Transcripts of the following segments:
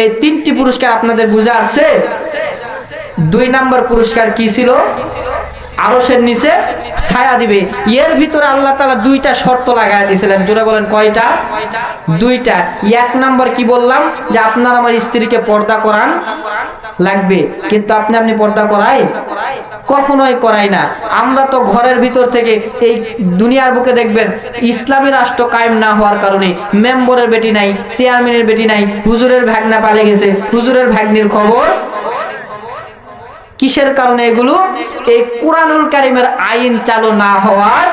এই তিনটি পুরস্কার আপনাদের বুঝে আসছে? 2 নম্বর পুরস্কার কি ছিল? আরশের নিচে ছায়া দিবে। এর ভিতরে আল্লাহ তাআলা 2টা শর্ত লাগায় দিয়েছিলেন। জোরে বলেন কয়টা? 2টা। 1 নম্বর কি বললাম? যে আপনার আমার স্ত্রীকে পর্দা করান লাগবে, কিন্তু আপনি পর্দা করাই? কখনোই করাই না। আমরা তো ঘরের ভিতর থেকে এই দুনিয়ার বুকে দেখবেন ইসলামী রাষ্ট্র কায়েম না হওয়ার কারণে মেম্বরের বেটি নাই, চেয়ারম্যানের বেটি নাই, হুজুরের ভাগনা পালে গেছে, হুজুরের ভাগ্নির খবর। কিসের কারণে এগুলো? এই কুরআনুল কারীমের আইন চালু না হওয়ার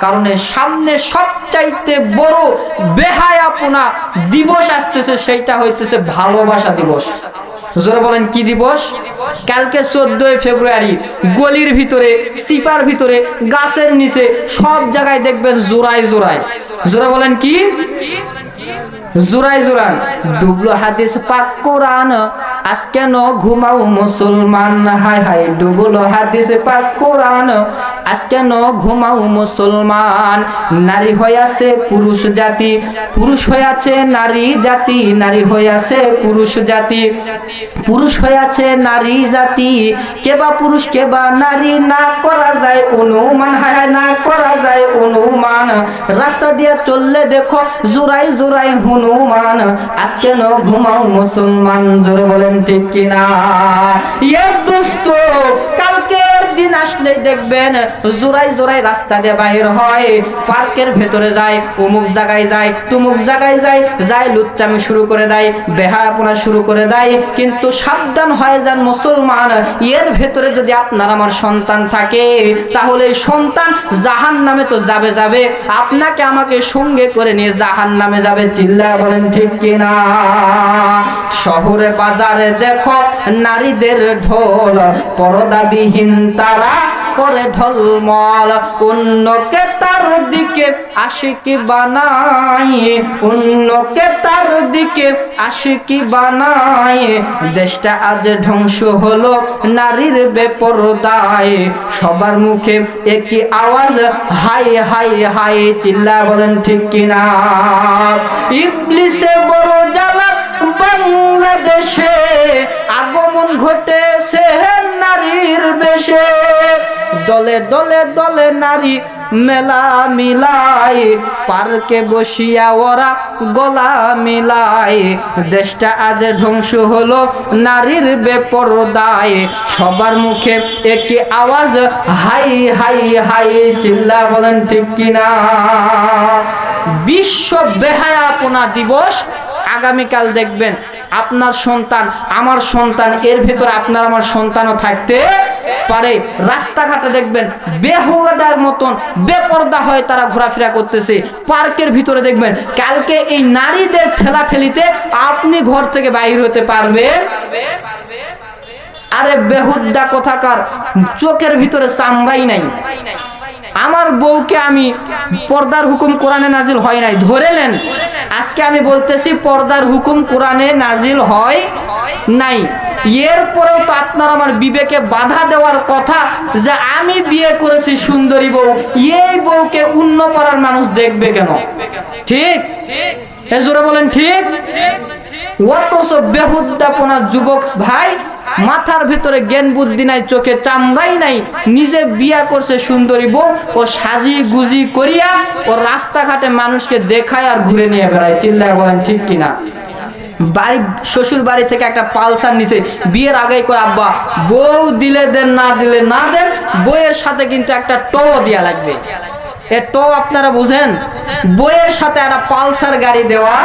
কারণে। সামনে সবচাইতে বড় বেহায়াপনা দিবস আসতেছে, সেইটা হইতেছে ভালোবাসা দিবস। জোরে বলেন কি দিবস? কালকে 14 ফেব্রুয়ারি গলির ভিতরে, সিপার ভিতরে, গাছের নিচে সব জায়গায় দেখবেন জোড়ায় জোড়ায়, জোরে বলেন কি? জোড়ায় জোড়ায় ডুবলো হাদিস পাক কোরআন, আজ কেন ঘুমাও মুসলমান, হায় হায় ডুবলো হাদিস পাক কোরআন, আজ কেন ঘুমাও মুসলমান। নারী হইয়াছে পুরুষ জাতি, পুরুষ হইয়াছে নারী জাতি, নারী হইয়াছে পুরুষ জাতি, পুরুষ হইয়াছে নারী জাতি। কেবা পুরুষ কেবা নারী না করা যায় অনুমান, হায় হায় না করা যায় অনুমান। রাস্তা দিয়ে চললে দেখো জোড়াই জোড়াই হনুমান, আজ কেন ঘুমাও মুসলমান। জোরে বলেন ঠিক কিনা? এর দুষ্ট কালকের দিন আসলে দেখবেন জোড়াই জোড়াই রাস্তা দিয়ে বাইর হয়, পার্কের ভেতরে যায়, অমুক জায়গায় যায়, তুমুক জায়গায় যায়, যায় লুচ্চামি শুরু করে দেয়, বেহায়াপনা শুরু করে দেয়। কিন্তু সাবধান হয়ে যান মুসলমান, এর ভেতরে যদি আপনার আমার সন্তান থাকে তাহলে সন্তান জাহান্নামে তো যাবে যাবে, আপনাকে আমাকে সঙ্গে করে নিয়ে জাহান্নামে যাবে। চিল্লায়া বলেন ঠিক কিনা? শহরে বাজারে দেখো নারীদের ঢোল, পর্দাবিহীন তারা করে ঢলমল, অন্যকে তার দিকে আশিকি বানায়, অন্যকে তার দিকে আশিকি বানায়। দেশটা আজ ধ্বংস হলো নারীর বেপরদায়, সবার মুখে একই আওয়াজ হাই হাই হাই। চিল্লা বলেন ঠিক কিনা? ইবলিসে বড় জ্বালা বাংলাদেশে আগমন ঘটেছে নারীর বেশে, দলে দলে দলে নারী মেলা মিলায়, পার্কে বসিয়া ওরা গলা মিলায়। দেশটা আজ ধ্বংস হলো নারীর বেপরদায়, সবার মুখে একই আওয়াজ হাই হাই হাই। চিল্লা বলেন ঠিক কিনা? বিশ্ব বেহায়াপনা দিবস আগামীকাল দেখবেন আপনার সন্তান আমার সন্তান, এর ভেতরে আপনার আমার সন্তানও থাকতে পারে। রাস্তাঘাটে দেখবেন বেহুদার মতন বেপরদা হয়ে তারা ঘোরাফেরা করতেছে। পার্কের ভিতরে দেখবেন কালকে এই নারীদের ঠেলাঠেলিতে আপনি ঘর থেকে বাইর হতে পারবেন। আরে বেহুদা কোথাকার, চোখের ভিতরে চামড়াই নাই। আমার বউকে আমি পর্দার হুকুম কোরআনে নাজিল হয় নাই ধরেলেন, আজকে আমি বলতেছি পর্দার হুকুম কোরআনে নাজিল হয় নাই। এরপরেও তো আপনার আমার বিবেকে বাধা দেওয়ার কথা যে আমি বিয়ে করেছি সুন্দরী বউ, এই বউকে অন্য পাড়ার মানুষ দেখবে কেন? ঠিক? জোরে বলেন ঠিক? অথচ বেহুদাপনা যুবক ভাই, মাথার ভিতরে জ্ঞান বুদ্ধি নাই, চোখে চামড়াই নাই, নিজে বিয়া করছে সুন্দরী বউ, ও সাজি গুজি করিয়া ও রাস্তাঘাটে মানুষকে দেখায় আর ঘুরে নিয়ে বেড়ায়। চিল্লায় বলেন ঠিক কিনা? বাড়ি শ্বশুর বাড়ি থেকে একটা পালসার নিছে, বিয়ের আগেই কয় আব্বা বউ দিলে দেন না দিলে না দেন, বইয়ের সাথে কিন্তু একটা টো দেয়া লাগবে। এ টো আপনারা বুঝেন? বইয়ের সাথে একটা পালসার গাড়ি দেওয়া,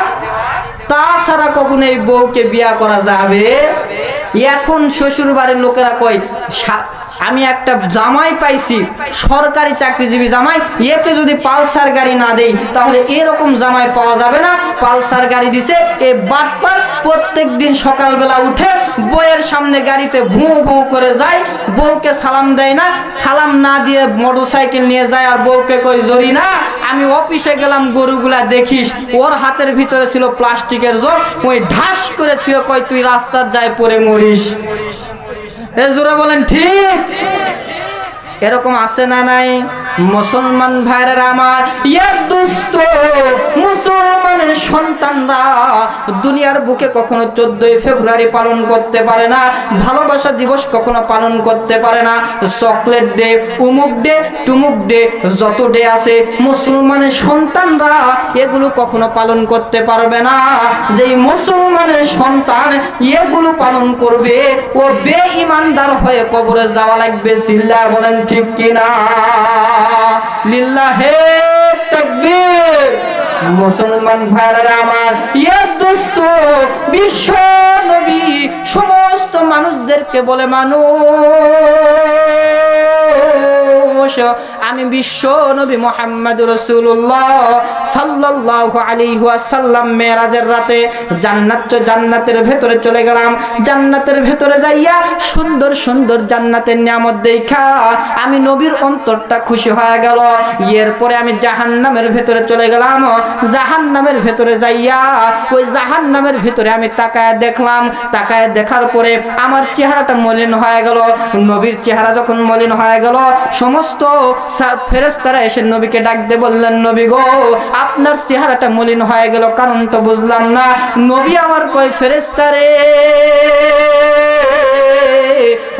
তাছাড়া কখনো এই বউকে বিয়া করা যাবে? এখন শ্বশুর বাড়ির লোকেরা কয় আমি একটা জামাই পাইছি, সরকারি চাকরিজীবী জামাই, একে যদি পালসার গাড়ি না দেই তাহলে এরকম জামাই পাওয়া যাবে না। পালসার গাড়ি দিছে। এই বাটপার প্রত্যেক দিন সকালবেলা উঠে বউয়ের সামনে গাড়িতে ভুঁ ভুঁ করে যায়, বউকে সালাম দেয় না, সালাম না দিয়ে মোটরসাইকেল নিয়ে যায় আর বউকে কই জরি না আমি অফিসে গেলাম গরুগুলা দেখিস। ওর হাতের ভিতরে ছিল প্লাস্টিকের জগ, ওই ঢাস করে থুয়ে কই তুই রাস্তার যায় পরে মরিস। জোরে বলেন ঠিক? এরকম আছে না নাই? মুসলমান ভাইরা আমার, ইয়ার দোস্ত, মুসলমানের সন্তানরা দুনিয়ার বুকে কখনো 14ই ফেব্রুয়ারি পালন করতে পারে না, ভালোবাসা দিবস কখনো পালন করতে পারে না, চকলেট ডে, উমুক ডে, টুমুক ডে, যত ডে আছে মুসলমানের সন্তানরা এগুলো কখনো পালন করতে পারবে না। যেই মুসলমানের সন্তান এগুলো পালন করবে ও বেঈমানদার হয়ে কবরে যাওয়া লাগবে। চিল্লা বলেন ঠিক কিনা? লিল্লাহে তাকবীর। মুসলমান ভাইরা আমার, ইয়ার দোস্ত, বিশ্ব নবী সমস্ত মানুষদেরকে বলে, মানুষ, আমি বিশ্ব নবী মুহাম্মদ রাসূলুল্লাহ সাল্লাল্লাহু আলাইহি ওয়াসাল্লাম মেরাজের রাতে জান্নাতের ভেতরে চলে গেলাম। জান্নাতের ভেতরে যাইয়া সুন্দর সুন্দর জান্নাতের নিয়ামত দেখা আমি নবীর অন্তরটা খুশি হয়ে গেল। এরপরে আমি জাহান্নামের ভেতরে চলে গেলাম। জাহান্নামের ভেতরে যাইয়া ওই জাহান্নামের ভেতরে আমি তাকায় দেখলাম। তাকায় দেখার পরে আমার চেহারাটা মলিন হয়ে গেল। নবীর চেহারা যখন মলিন হয়ে গেল, সমস্ত ফেরেশতারা এসে নবীকে ডাক দিয়ে বললেন, নবী গো, আপনার চেহারাটা মলিন হয়ে গেল, কারণ তো বুঝলাম না। নবী আমার কয়, ফেরেশতারে,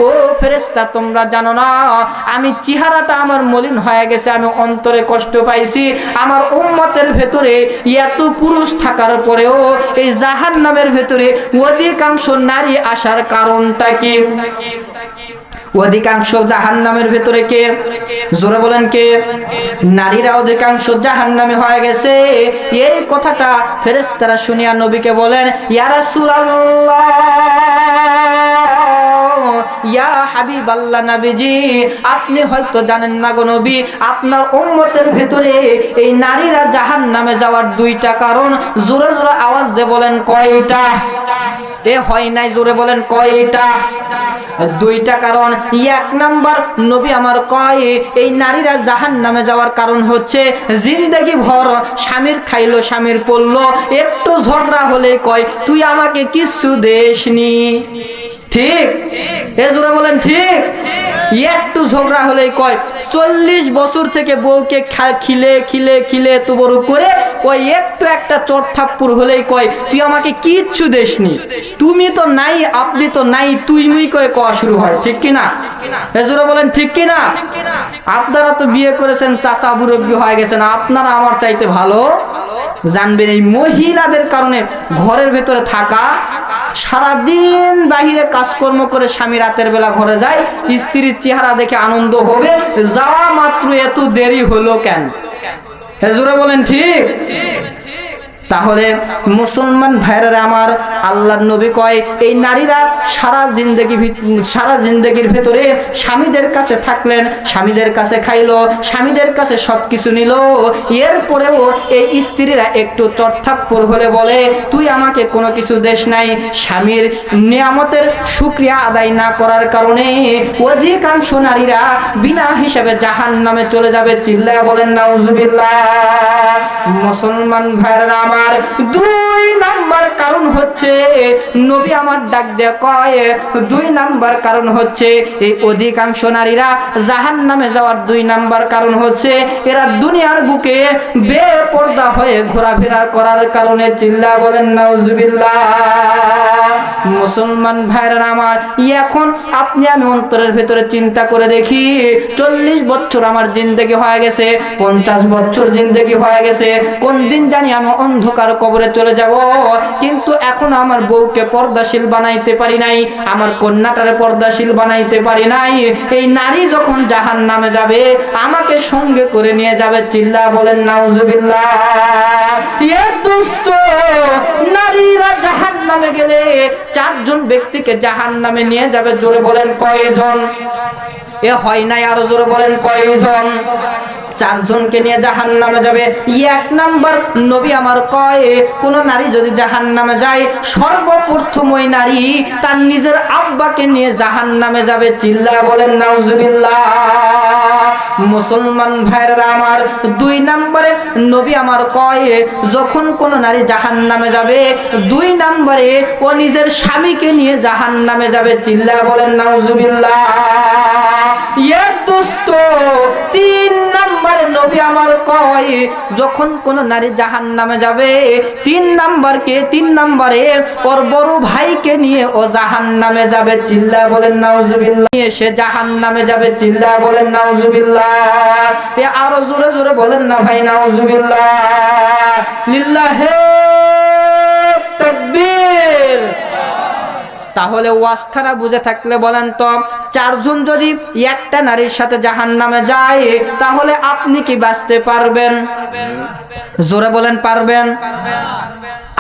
ও ফেরেশতা, তোমরা জানো না আমি চেহারাটা আমার মলিন হয়ে গেছে, আমি অন্তরে কষ্ট পাইছি। আমার উম্মতের ভেতরে এত পুরুষ থাকার পরেও এই জাহান্নামের ভেতরে অধিকাংশ নারী আসার কারণটা কি? অধিকাংশ জাহান্নামের ভেতরে কে? জোরে বলেন কে? নারীরা অধিকাংশ জাহান্নামে হয়ে গেছে। এই কথাটা ফেরেশতারা শুনিয়া নবীকে বলেন, ইয়া রাসূলুল্লাহ, ইয়া হাবিবাল্লাহ, নবীজি আপনি হয়তো জানেন না গো নবী, আপনার উম্মতের ভেতরে এই নারীরা জাহান্নামে যাওয়ার দুইটা কারণ। জোরে জোরে আওয়াজ দিয়ে বলেন, কয়টা? এ হয় নাই, জোরে বলেন কয়টা? দুইটা কারণ। এক নাম্বার, নবী আমার কয়, এই নারীরা জাহান্নামে যাওয়ার কারণ হচ্ছে জিন্দেগি ভর স্বামীর খাইলো, স্বামীর পড়লো, একটু ঝগড়া হলে কয় তুই আমাকে কিচ্ছু দেসনি। ঠিক? এ জোরে বলেন ঠিক? একটু ঝগড়া হলেই কয় 40 বছর থেকে বউকে খিলে খিলে খিলে তো বড় করে ওই একটু একটা চোট থাপ্পড় হলেই কয় তুই আমাকে কিচ্ছু দেসনি, তুমি তো নাই, আপনি তো নাই, তুই মুই কয়ে কওয়া শুরু হয়। ঠিক কিনা? এ জোরে বলেন ঠিক কিনা? আপনারা তো বিয়ে করেছেন, চাচা মুরব্বি হয়ে গেছেন, আপনারা আমার চাইতে ভালো জানবেন। এই মহিলাদের কারণে ঘরের ভেতরে থাকা, সারাদিন বাহিরে কাজকর্ম করে স্বামী রাতের বেলা ঘরে যায়, স্ত্রীর চেহারা দেখে আনন্দ হবে, যাওয়া মাত্র এত দেরি হলো কেন? জোরে বলেন ঠিক? তাহলে মুসলমান ভাইরা আমার, আল্লাহর নবী কয় এই নারীরা সারা জিন্দেগির ভেতরে স্বামীদের কাছে থাকলেন, স্বামীদের কাছে খাইলো, স্বামীদের কাছে সবকিছু নিল, এরপরেও এই স্ত্রীরা একটু চটথাপ্পড় হলে বলে তুই আমাকে কোনো কিছু দেশ নাই। স্বামীর নিয়ামতের শুকরিয়া আদায় না করার কারণে অধিকাংশ নারীরা বিনা হিসাবে জাহান্নামে চলে যাবে। চিল্লায়া বলেন নাউজুবিল্লাহ। মুসলমান ভাইরা আমার, 2 নাম্বার কারণ হচ্ছে, নবী আমার ডাক দিয়ে কয় 2 নাম্বার কারণ হচ্ছে এই অধিকাংশ নারীরা জাহান্নামে যাওয়ার 2 নাম্বার কারণ হচ্ছে এরা দুনিয়ার বুকে বেপরদা হয়ে ঘোরাফেরা করার কারণে। চিল্লা বলেন নাউজুবিল্লাহ। মুসলমান ভাইরা আমার, এখন আপনি আমি অন্তরের ভেতরে চিন্তা করে দেখি, 40 বছর আমার জিন্দেগি হয়ে গেছে, 50 বছর জিন্দেগি হয়ে গেছে, কোন দিন জানি আমি অন্ধকার কবরে চলে যাব, কিন্তু এখন আমার বউকে পর্দাশীল বানাইতে পারি নাই, আমার কন্যাটারে পর্দাশীল বানাইতে পারি নাই। এই নারী যখন জাহান্নামে যাবে আমাকে সঙ্গে করে নিয়ে যাবে। চিল্লা বলেন নাউজুবিল্লাহ। এ দুষ্ট নারীরা জাহান্নামে গেলে 4 জন ব্যক্তিকে জাহান্নামে নিয়ে যাবে। জোরে বলেন কয়জন? এ হয় নাই, আরো জোরে বলেন কয়জন? চারজনকে নিয়ে জাহান্নামে যাবে। এক নাম্বার নবী আমার কয়, কোন নারী যদি জাহান্নামে যায় সর্বপ্রথম ওই নারী তার নিজের আব্বাকে নিয়ে জাহান্নামে যাবে। চিল্লায়া বলেন নাউজুবিল্লাহ। মুসলমান ভাইরা আমার, দুই নম্বরে নবী আমার কয়, যখন কোন নারী জাহান্নামে যাবে দুই নম্বরে ও নিজের স্বামীকে নিয়ে জাহান্নামে যাবে। চিল্লায়া বলেন নাউজুবিল্লাহ। এর দোস্ত, তিন নম্বরে নবী আমার কয়, যখন কোন নারী জাহান্নামে যাবে তিন নম্বরে ওর বড় ভাইকে নিয়ে ও জাহান্নামে যাবে। চিল্লায়া বলেন নাউজুবিল্লাহ। সে জাহান্নামে যাবে। চিল্লায়া বলেন নাউজুবিল্লাহ। এ আরো জোরে জোরে বলেন না ভাই নাউজুবিল্লাহ। লিল্লাহে তাকবীর। তাহলে ওয়াজখানা বুঝে থাকলে বলেন তো, চারজন যদি একটা নারীর সাথে জাহান্নামে যায় তাহলে আপনি কি বাঁচতে পারবেন? জোরে বলেন পারবেন?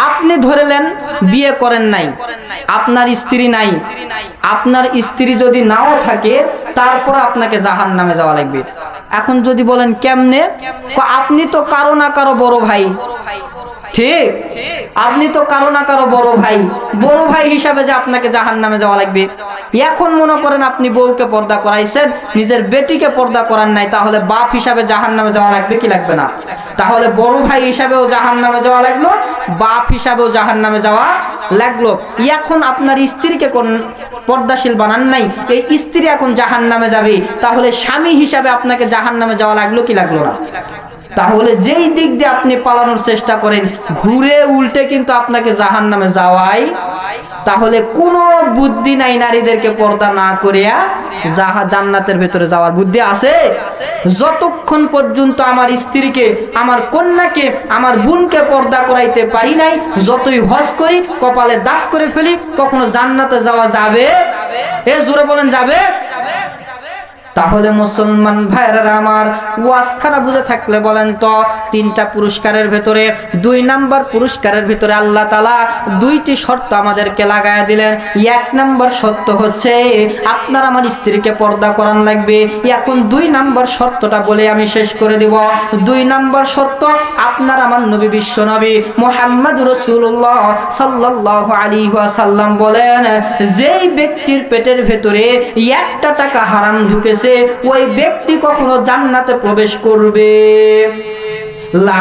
আপনি ধরলেন বিয়ে করেন নাই, আপনার স্ত্রী নাই, আপনার স্ত্রী যদি নাও থাকে তারপর আপনাকে জাহান্নামে যাওয়া লাগবে। এখন যদি বলেন কেমনে, আপনি তো কারো না কারো বড় ভাই, ঠিক? আপনি তো কারো না কারো বড় ভাই হিসাবে যে আপনাকে জাহান্নামে যাওয়া লাগবে। এখন মনে করেন আপনি বউকে পর্দা করাইছেন, নিজের বেটিকে পর্দা করান নাই, তাহলে বাপ হিসাবে জাহান্নামে যাওয়া লাগবে কি লাগবে না? তাহলে বড় ভাই হিসাবেও জাহান্নামে যাওয়া লাগলো, বাপ হিসাবেও জাহান্নামে যাওয়া লাগলো। এখন আপনার স্ত্রীকে কোন পর্দাশীল বানান নাই, এই স্ত্রী এখন জাহান্নামে যাবে, তাহলে স্বামী হিসাবে আপনাকে জাহান্নামে যাওয়া লাগলো কি লাগলো না? তাহলে যেই দিক দিয়ে আপনি পালানোর চেষ্টা করেন ঘুরে উল্টে কিন্তু আপনাকে জাহান্নামে যাওয়াই। তাহলে কোনো বুদ্ধি নাই নারীদেরকে পর্দা না করিয়া জান্নাতের ভেতরে যাওয়ার বুদ্ধি আছে? যতক্ষণ পর্যন্ত আমার স্ত্রীকে, আমার কন্যাকে, আমার বোনকে পর্দা করাইতে পারি নাই, যতই হজ করি, কপালে দাগ করে ফেলি, কখনো জান্নাতে যাওয়া যাবে? এ জোরে বলেন যাবে? তাহলে মুসলমান ভাইরা আমার, ওয়াজখানা বুঝে থাকলে বলেন তো, তিনটা পুরস্কারের ভেতরে দুই নাম্বার পুরস্কারের ভিতরে আল্লাহ তাআলা দুইটি শর্ত আমাদেরকে লাগায়া দিলেন। এক নাম্বার শর্ত হচ্ছে আপনার আমার স্ত্রীকে পর্দা করান লাগবে। এখন দুই নাম্বার শর্তটা বলে আমি শেষ করে দিব। দুই নাম্বার শর্ত, আপনার আমার নবী, বিশ্ব নবী মুহাম্মদুর রাসূলুল্লাহ সাল্লাল্লাহু আলাইহি ওয়াসাল্লাম বলেন, যেই ব্যক্তির পেটের ভেতরে একটা টাকা হারাম ঢুকেছে ওই ব্যক্তি কখনো জান্নাতে প্রবেশ করবে লা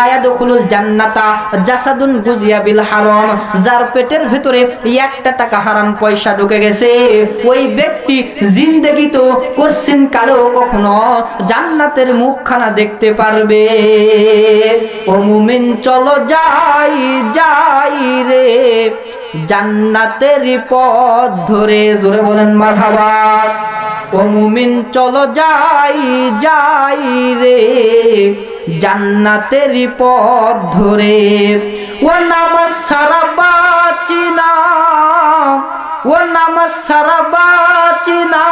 ইয়াদখুলুল জান্নাতা জাসাদুন গুজিয়া বিল হারাম। যার পেটের ভেতরে একটা টাকা হারাম পয়সা ঢুকে গেছে ওই ব্যক্তি জিন্দেগিতেও কোশ্চিন কালেও কখনো জান্নাতের মুখখানা দেখতে পারবে। ও মুমিন চলো যাই রে জান্নাতের পথ ধরে। জোরে বলেন মারহাবা। ও মুমিন চলো যাই রে জান্নাতের পথ ধরে। ও নামাজ সারা বাঁচি না, ও নামাজ সারা বাঁচি না,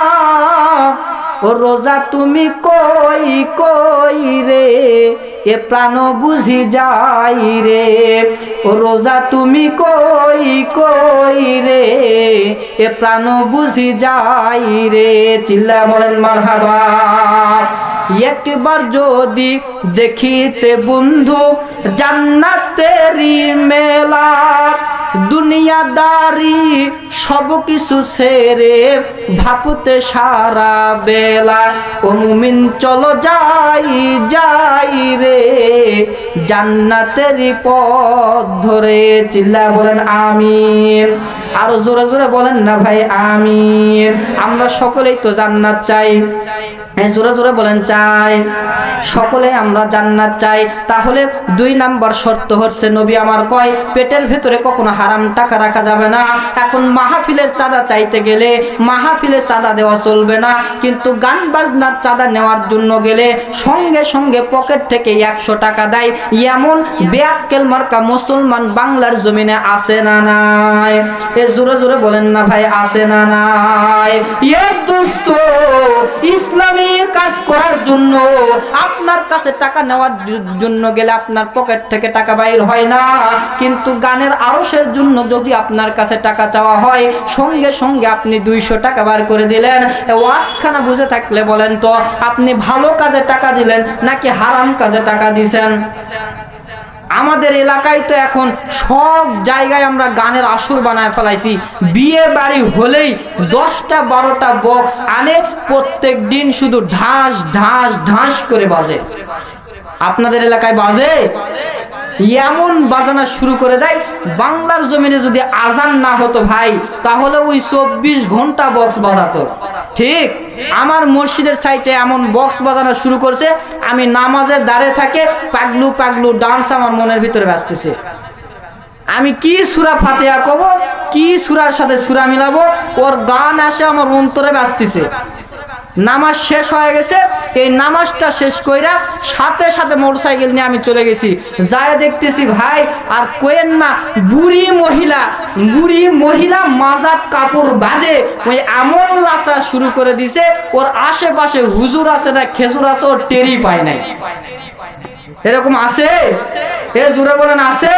ও রোজা তুমি কই রে এ প্রাণ বুঝি যাই রে। ও রোজা তুমি কই রে এ প্রাণ বুঝি যাই রে। চিল্লায়া বলেন মারহাবা। একবার যদি দেখিতে বন্ধু জান্নাতেরই মেলা, দুনিয়াদারি সব কিছু ছেড়ে ভাবতে সারা বেলা। ও মুমিন চলো যাই রে জান্নাতেরই পথ ধরে। চিল্লা বলেন আমিন। আরো জোরে জোরে বলেন না ভাই আমিন। আমরা সকলেই তো জান্নাত চাই, জোরে জোরে বলেন চাই। সকলে আমরা জান্নাত চাই। তাহলে দুই নাম্বার শর্ত হচ্ছে নবী আমার কয়, পেটের ভেতরে কখনো হারাম টাকা রাখা যাবে না। এখন মাহফিলের চাঁদা চাইতে গেলে মাহফিলের চাঁদা দেওয়া চলবে না, কিন্তু গান বাজনার চাঁদা নেওয়ার জন্য গেলে সঙ্গে সঙ্গে পকেট থেকে 100 টাকা দেয়। এমন বেয়াক্কেল মার্কা মুসলমান বাংলার জমিনে আছে না নাই? এ জোরে জোরে বলেন না ভাই, আছে না নাই? দোস্ত, ইসলামী কাজ করার জন্য আপনার কাছে টাকা নেওয়ার জন্য গেলে আপনার পকেট থেকে টাকা বাইর হয় না, কিন্তু গানের আরশের জন্য যদি আপনার কাছে টাকা চাওয়া হয় সঙ্গে সঙ্গে আপনি 200 টাকা বার করে দিলেন। ওয়াজখানা বুঝে থাকলে বলেন তো, আপনি ভালো কাজে টাকা দিলেন নাকি হারাম কাজে টাকা দিছেন? আমাদের এলাকায় তো এখন সব জায়গায় আমরা গানের আসর বানায় ফেলাইছি। বিয়ে বাড়ি হলেই 10টা 12টা বক্স আনে, প্রত্যেক দিন শুধু ঢাস ঢাস ঢাস করে বাজে। আপনাদের এলাকায় বাজে? এমন বাজানো শুরু করে দেয়, বাংলার জমিনে যদি আজান না হতো ভাই, তাহলে ওই 24 ঘন্টা বক্স বাজাতো। ঠিক আমার মসজিদের সাইডে এমন বক্স বাজানো শুরু করছে, আমি নামাজের দাঁড়িয়ে থাকে পাগলু পাগলু ডান্স আমার মনের ভিতরে বাজতেছে। আমি কি সূরা ফাতিহা কব, কি সূরার সাথে সূরা মিলাবো, ওর গান আসে আমার অন্তরে বাজতেছে। নামাজ শেষ হয়ে গেছে, এই নামাজটা শেষ কইরা সাথে সাথে মোটরসাইকেল নিয়ে আমি চলে গেছি। যায় দেখতেছি ভাই, আর কোয়েন না, বুড়ি মহিলা মাজাত কাপড় বাঁধে ওই আমল লাসা শুরু করে দিছে। ওর আশেপাশে হুজুর আছে না খেজুর আছে, ওর টেরি পায় নাই। এরকম আছে? জোরে বলেন আছে?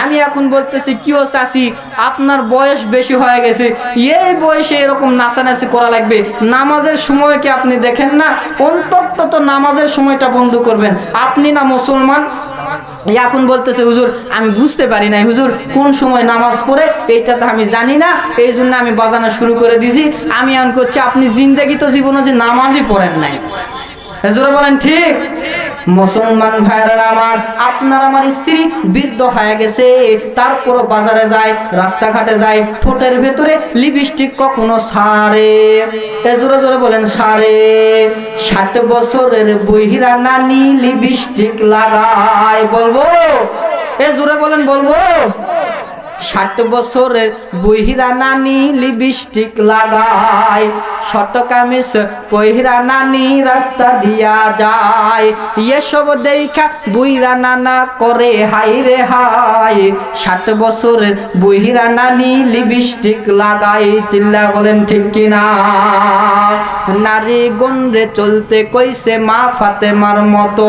আমি এখন বলতেছি, কি ও চাচি, আপনার বয়স বেশি হয়ে গেছে, এই বয়সে এরকম নাচানাচি করা লাগবে? নামাজের সময় কি আপনি দেখেন না? অন্তত তো নামাজের সময়টা বন্ধ করবেন। আপনি না মুসলমান? এখন বলতেছে, হুজুর আমি বুঝতে পারি না, হুজুর কোন সময় নামাজ পড়ে এইটা তো আমি জানি না, এই জন্য আমি বাজানো শুরু করে দিছি। আমি এখন করছি, আপনি জিন্দেগি তো জীবনে যে নামাজই পড়েন নাই। জোরে বলেন ঠিক? মুসলমান ভাইরা আমার, আপনার আমার স্ত্রী বৃদ্ধ হয়ে গেছে, তারপরও বাজারে যায়, রাস্তাঘাটে যায়, ঠোঁটের ভেতরে লিপস্টিক কখনো সারে? জোরে জোরে বলেন সারে? 60 বছরের বহিরা নানি লিপস্টিক লাগায়, বলবো? জোরে বলেন, বলবো? 60 বছরের বহিরা নানি লিপস্টিক লাগায়, শর্ট কামিজ পহিরা নানি রাস্তা দিয়া যায়, এসব দেখা বুইরা নানা করে হাই রে হাই। 60 বছরের বহিরা নানি লিপস্টিক লাগায়, চিল্লা বলেন ঠিক কিনা? নারী গন্ডে চলতে কইছে মা ফাতেমার মতো,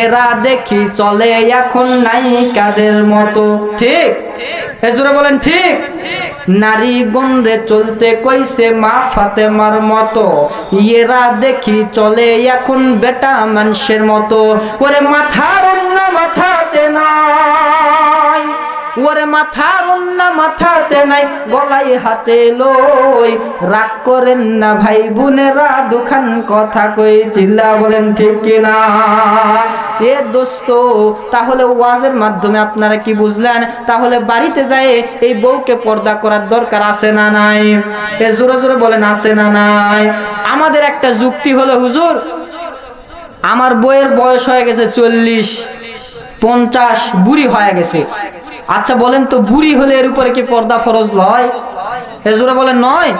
এরা দেখি চলে এখন নায়িকাদের মতো। ঠিক? জোরে বলেন ঠিক? নারী গন্ডে চলতে কইছে মা ফাতেমার মতো, এরা দেখি চলে এখন বেটা মানুষের মতো। ওরে মাথার ওন্না মাথাতে নাই, ওরে মাথার ওন্না মাথাতে নাই, গলায় হাতে লই, রাগ করেন না ভাই বোনেরা, দুখান কথা কই, চিল্লা বলেন ঠিক কিনা? দোস্ত, তাহলে ওয়াজের মাধ্যমে আপনারা কি বুঝলেন? তাহলে বাড়িতে যায় এই বউকে পর্দা করার দরকার আছে না নাই? জোরে জোরে বলেন আছে না নাই? আমাদের একটা যুক্তি হলো, হুজুর আমার বউয়ের বয়স হয়ে গেছে 40, 50, বুড়ি হয়ে গেছে। আচ্ছা বলেন তো, বুড়ি হলে এর উপরে কি পর্দা ফরজ নয়? জোরে বলেন নয়?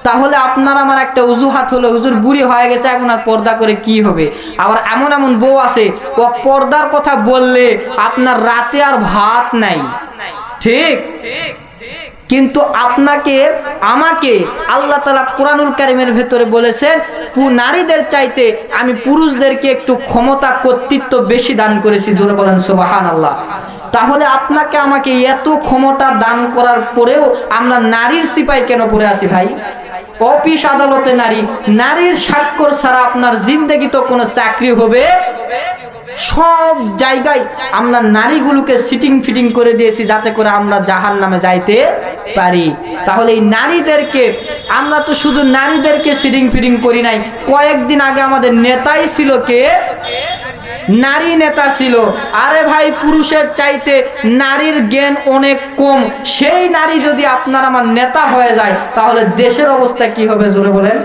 তাহলে আপনার আমার একটা অজুহাত হলো, হুজুর বুড়ি হয়ে গেছে এখন আর পর্দা করে কি হবে? আবার এমন এমন বউ আছে, ও পর্দার কথা বললে আপনার রাতে আর ভাত নাই। ঠিক? কিন্তু আপনাকে আমাকে আল্লাহ তাআলা কোরআনুল কারীমের ভেতরে বলেছেন, নারীদের চাইতে আমি পুরুষদেরকে একটু ক্ষমতা কর্তৃত্ব বেশি দান করেছি। জোরে বলেন সুবহানাল্লাহ। তাহলে আপনাকে আমাকে এত ক্ষমতা দান করার পরেও আমরা নারীর সিপাই কেন পড়ে আছি ভাই? অফিস আদালতে নারীর স্বাক্ষর ছাড়া আপনার জিন্দেগি তো কোনো চাকরি হবে? সব জায়গায় আমরা নারীগুলোকে সিটিং ফিটিং করে দিয়েছি যাতে করে আমরা জাহান্নামে যাইতে পারি। তাহলে এই নারীদেরকে আমরা তো শুধু নারীদেরকে সিটিং ফিটিং করি নাই, কয়েকদিন আগে আমাদের নেতাই ছিল কে? নারী নেতা ছিল। আরে ভাই, পুরুষের চাইতে নারীর জ্ঞান অনেক কম, সেই নারী যদি আপনার আমার নেতা হয়ে যায় তাহলে দেশের অবস্থা কি হবে? জোরে বলেন।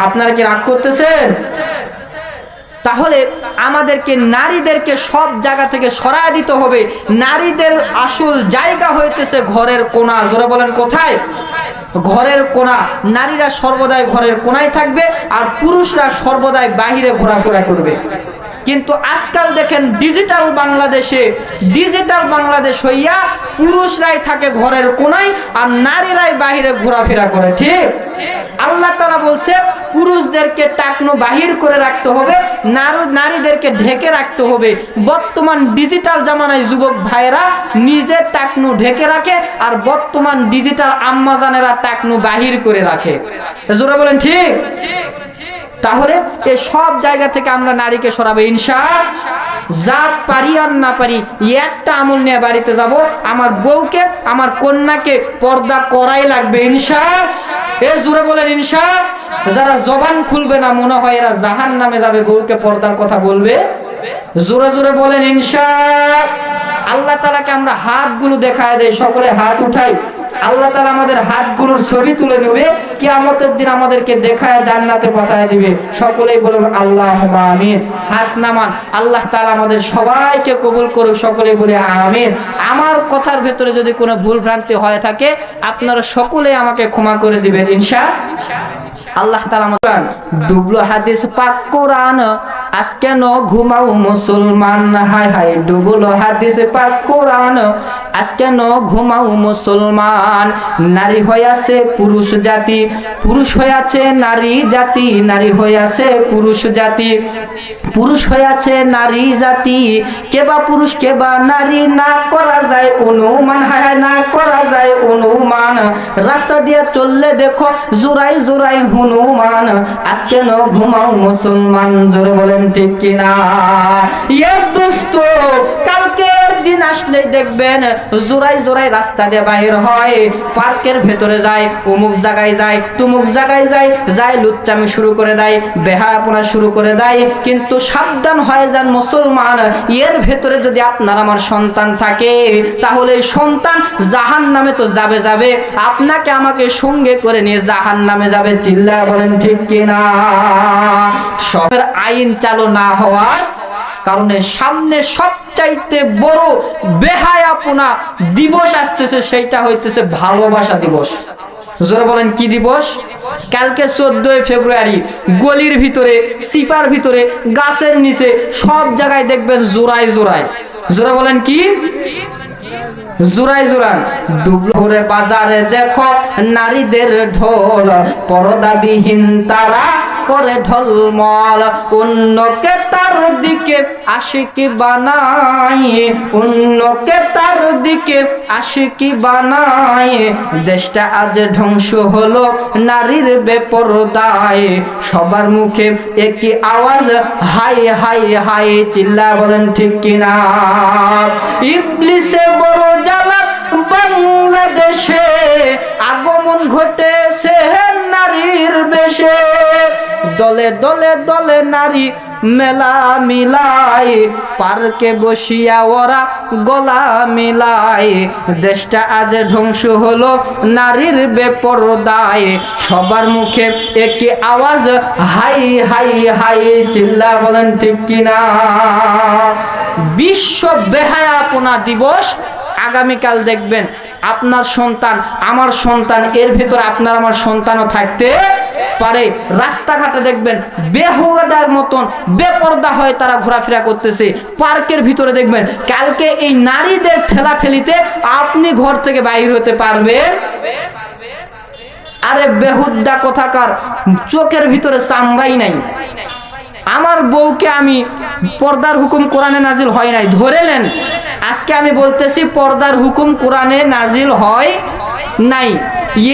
আপনারা কি রাগ করতেছেন? তাহলে আমাদেরকে নারীদেরকে সব জায়গা থেকে সরায় দিতে হবে। নারীদের আসল জায়গা হইতেছে ঘরের কোণা। জোরে বলেন কোথায়? ঘরের কোণা। নারীরা সর্বদাই ঘরের কোণায় থাকবে আর পুরুষরা সর্বদাই বাহিরে ঘোরাফেরা করবে। কিন্তু আজকাল দেখেন ডিজিটাল বাংলাদেশ হইয়া পুরুষরাই থাকে ঘরের কোনায় আর নারীরাই বাহিরে ঘোরাফেরা করে। ঠিক, আল্লাহ তাআলা বলছে পুরুষদেরকে টাকনো বাহির করে রাখতে হবে, নারীদেরকে ঢেকে রাখতে হবে। বর্তমান ডিজিটাল জামানায় যুবক ভাইরা নিজে টাকনু ঢেকে রাখে আর বর্তমান ডিজিটাল আম্মাজানেরা টাকনু বাহির করে রাখে। জোরে বলেন ঠিক। তাহলে এই সব জায়গা থেকে আমরা নারীকে সরাবো ইনশাআল্লাহ। যা পারি আর না পারি একটা আমল নিয়ে বাড়িতে যাব, আমার বউকে আমার কন্যাকে পর্দা করাই লাগবে ইনশাআল্লাহ। এ জোরে বলেন ইনশাআল্লাহ। যারা জবান খুলবে না মনে হয় এরা জাহান্নামে যাবে, বউকে পর্দার কথা বলবে। জোরে জোরে বলেন ইনশাআল্লাহ। আল্লাহ তাআলাকে আমরা হাতগুলো দেখায় দেই, সকলে হাত উঠাই। আল্লাহ তাআলা আমাদের হাতগুলোর ছবি তুলে নেবে, কিয়ামতের দিন আমাদেরকে দেখায় জান্নাতে পাঠায় দিবে। সকলেই বলুন আল্লাহুম্মা আমিন। হাত নামান। আল্লাহ তাআলা আমাদের সবাইকে কবুল করুক, সকলেই বলে আমিন। আমার কথার ভেতরে যদি কোনো ভুল ভ্রান্তি হয়ে থাকে আপনারা সকলেই আমাকে ক্ষমা করে দিবেন ইনশাআল্লাহ। আল্লাহ তাআলা আমাদের ডুবলো হাদিস পাক কোরআন, আজকে ন ঘুমাও মুসলমান, হায় হায় ডুবলো হাদিস পাক কোরআন, আজকে ন ঘুমাও মুসলমান। নারী হইয়াছে পুরুষ জাতি, পুরুষ হইয়াছে নারী জাতি, নারী হইয়াছে পুরুষ জাতি, পুরুষ হইয়াছে নারী জাতি। কেবা পুরুষ কেবা নারী না করা যায় অনুমান, হায় হায় না করা যায় অনুমান। রাস্তা দিয়ে চললে দেখো জোড়াই জোড়াই হনুমান, আজকে ন ঘুমাও মুসলমান। জোরে বলেন ঠিক কিনা? ইয়ে দোস্ত, কালকের দিন আসলে দেখবেন জোড়াই জোড়াই রাস্তা দিয়ে বাইর হয়, পার্কের ভেতরে যায়, অমুক জায়গায় যায়, তুমুক জায়গায় যায়, যায় লুচ্চামি শুরু করে দেয়, বেহায়াপনা শুরু করে দেয়। কিন্তু সাবধান হয়ে যান মুসলমান, এর ভেতরে যদি আপনার আমার সন্তান থাকে তাহলে সন্তান জাহান্নামে তো যাবে যাবে, আপনাকে আমাকে সঙ্গে করে নিয়ে জাহান্নামে যাবে। চিল্লায় বলেন ঠিক কিনা? সবের আইন চালু না হওয়ার কারণে সামনে সবচাইতে বড় বেহায়াপনা দিবস আসতেছে, সেইটা হইতেছে ভালোবাসা দিবস। জোরে বলেন কি দিবস? কালকে 14 ফেব্রুয়ারি গলির ভিতরে, সিপার ভিতরে, গাছের নিচে সব জায়গায় দেখবেন জোড়ায় জোড়ায়, জোরে বলেন কি? জোড়ায় জোড়ায়। ডুবলোরে বাজারে দেখো নারীদের ঢোল, পর্দাবিহীন তারা করে ঢলমল, অন্যকে তার দিকে আশিকি বানায়, অন্যকে তার দিকে আশিকি বানায়। দেশটা আজ ধ্বংস হলো নারীর বেপরদায়, সবার মুখে একই আওয়াজ হাই হাই হাই। চিল্লা বলেন ঠিক কিনা? ইবলিসে বড় জ্বালা বাংলাদেশে আগমন ঘটেছে নারীর বেশে, দলে দলে দলে নারী মেলা মিলায়, পার্কে বসিয়া ওরা গলা মিলায়। দেশটা আজ ধ্বংস হলো নারীর বেপরদায়, সবার মুখে একই আওয়াজ হাই হাই হাই। চিল্লা বলেন ঠিক কিনা? বিশ্ব বেহায়াপনা দিবস আগামীকাল দেখবেন আপনার সন্তান আমার সন্তান, এর ভেতরে আপনার আমার সন্তানও থাকতে পারে। রাস্তাঘাটে দেখবেন বেহুদার মতন বেপরদা হয়ে তারা ঘোরাফেরা করতেছে, পার্কের ভিতরে দেখবেন কালকে এই নারীদের ঠেলাঠেলিতে আপনি ঘর থেকে বাইর হতে পারবেন। আরে বেহুদা কোথাকার, চোখের ভিতরে চামড়াই নাই। আমার বউকে আমি পর্দার হুকুম কোরআনে নাজিল হয় নাই ধরে নেন, আজকে আমি বলতেছি পর্দার হুকুম কোরআনে নাজিল হয় নাই,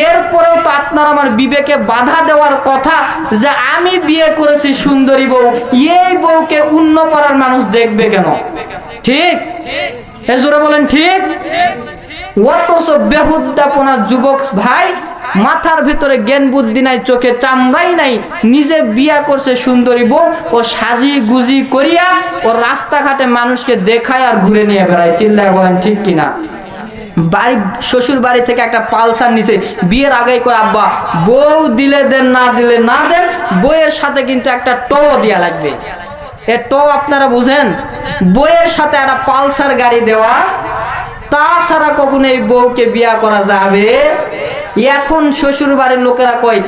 এরপরেও তো আপনার আমার বিবেকে বাধা দেওয়ার কথা যে আমি বিয়ে করেছি সুন্দরী বউ, এই বউকে অন্য পাড়ার মানুষ দেখবে কেন? ঠিক জোরে বলেন ঠিক। অথচ বেহুদাপনা যুবক ভাই, মাথার ভিতরে জ্ঞান বুদ্ধি নাই, চোখে চামড়াই নাই, নিজে বিয়া করছে সুন্দরী বউ, ও সাজি গুজি করিয়া ও রাস্তাঘাটে মানুষকে দেখায় আর ঘুরে নিয়ে বেড়ায়। চিল্লায় বলেন ঠিক কিনা? বাড়ি শ্বশুর বাড়ি থেকে একটা পালসার নিছে, বিয়ের আগেই কয় আব্বা বউ দিলে দেন না দিলে না দেন, বইয়ের সাথে কিন্তু একটা টো দেয়া লাগবে। এ টো আপনারা বুঝেন? বইয়ের সাথে একটা পালসার গাড়ি দেওয়া তাছাড়া কখনো এই বউকে বিয়া করা যাবে? এখন শ্বশুর বাড়ির লোকেরা কয়